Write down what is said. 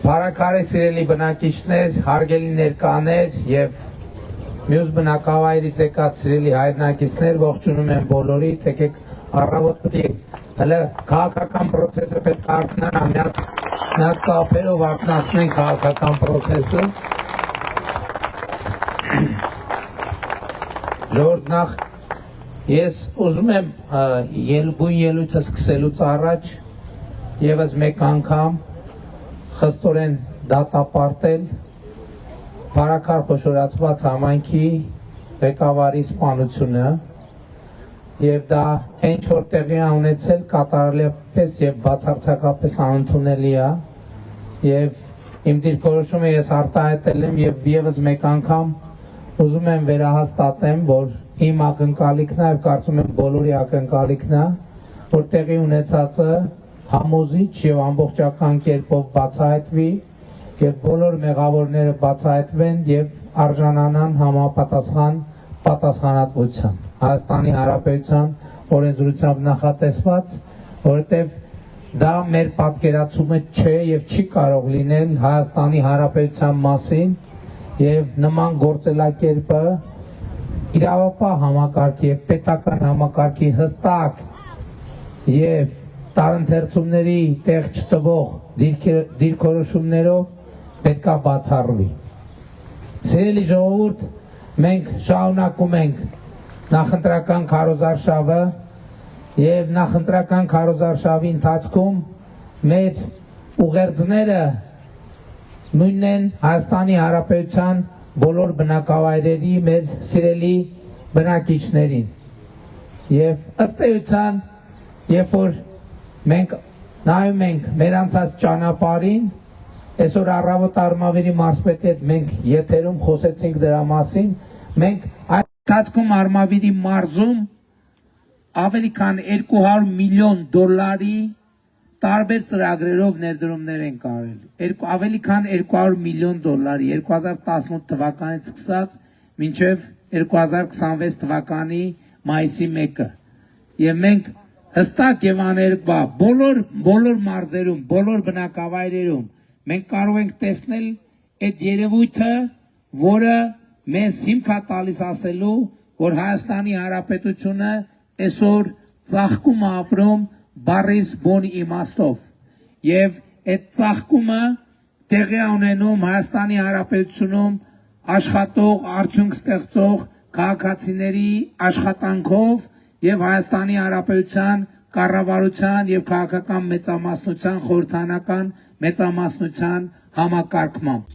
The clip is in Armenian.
Փառաքարե սիրելի բնակիչներ, հարգելի ներկաներ եւ մյուս բնակավայրից եկած սիրելի հայրենակիցներ, ողջունում եմ բոլորիդ, եկեք առավոտ պետք է հələ քաղաքական process-ը պետք է արթնանա, միած կապերով արթնացնենք քաղաքական process-ը։ Ժողովուրդ, նախ ես ուզում եմ գույն ելույթը սկսելուց առաջ եւս մեկ անգամ խստորեն դատապարտել Փառաքար խոշորացված համայնքի ղեկավարի սպանությունը եւ դա ինչ որ տեղի ունեցել կատարելապես եւ բացարձակապես անընդունելի է եւ իմ դիրքորոշումը ես արտահայտել եմ եւ եւս մեկ անգամ ուզում եմ վերահաստատեմ, որ իմ ակնկալիքն է, կարծում եմ բոլորի ակնկալիքն է, որ տեղի ունեցածը համոզիչ եւ ամբողջական կերպով բացահայտվի եւ բոլոր մեղավորները բացահայտվեն եւ արժանանան համապատասխան պատասխանատվության։ Հայաստանի Հանրապետության օրենսդրությամբ նախատեսված, որովհետեւ դա մեր պատկերացումը չէ եւ չի կարող լինել Հայաստանի Հանրապետության մասին եւ նման գործելակերպը իրավապահ համակարգի եւ պետական համակարգի հստակ եւ տարընթերցումների տեղ չտվող դիրքորոշումներով պետք է բացառվի։ Սիրելի ժողովուրդ, մենք շարունակում ենք նախընտրական քարոզարշավը եւ նախընտրական քարոզարշավի ընթացքում մեր ուղերձները նույնն են Հայաստանի Հանրապետության բոլոր բնակավայրերի մեր սիրելի բնակիչներին եւ ըստ էության երբ որ մենք նայում ենք մեր անցած ճանապարհին, այսօր առավոտ Արմավիրի մարզպետի հետ մենք եթերում խոսեցինք դրա մասին, մենք այդ ընթացքում Արմավիրի մարզում ավելի քան 200 միլիոն դոլարի տարբեր ծրագրերով ներդրումներ են կարել, ավելի քան 200 միլիոն դոլարի 2018 թվականից սկսած մինչև 2026 թվականի մայիսի 1-ը եւ մենք հստակ եւ աներկբա բոլոր մարզերում, բոլոր բնակավայրերում մենք կարող ենք տեսնել այդ երևույթը, որը մեզ հիմք է տալիս ասելու, որ Հայաստանի Հանրապետությունը այսօր ծաղկում է ապրում բառիս բուն իմաստով եւ այդ ծաղկումը տեղի է ունենում Հայաստանի Հանրապետությունում աշխատող, արդյունք ստեղծող քաղաքացիների աշխատանքով եւ Հայաստանի Հանրապետության կառավարության եւ քաղաքական մեծամասնության խորհրդանական մեծամասնության համակարգմամբ։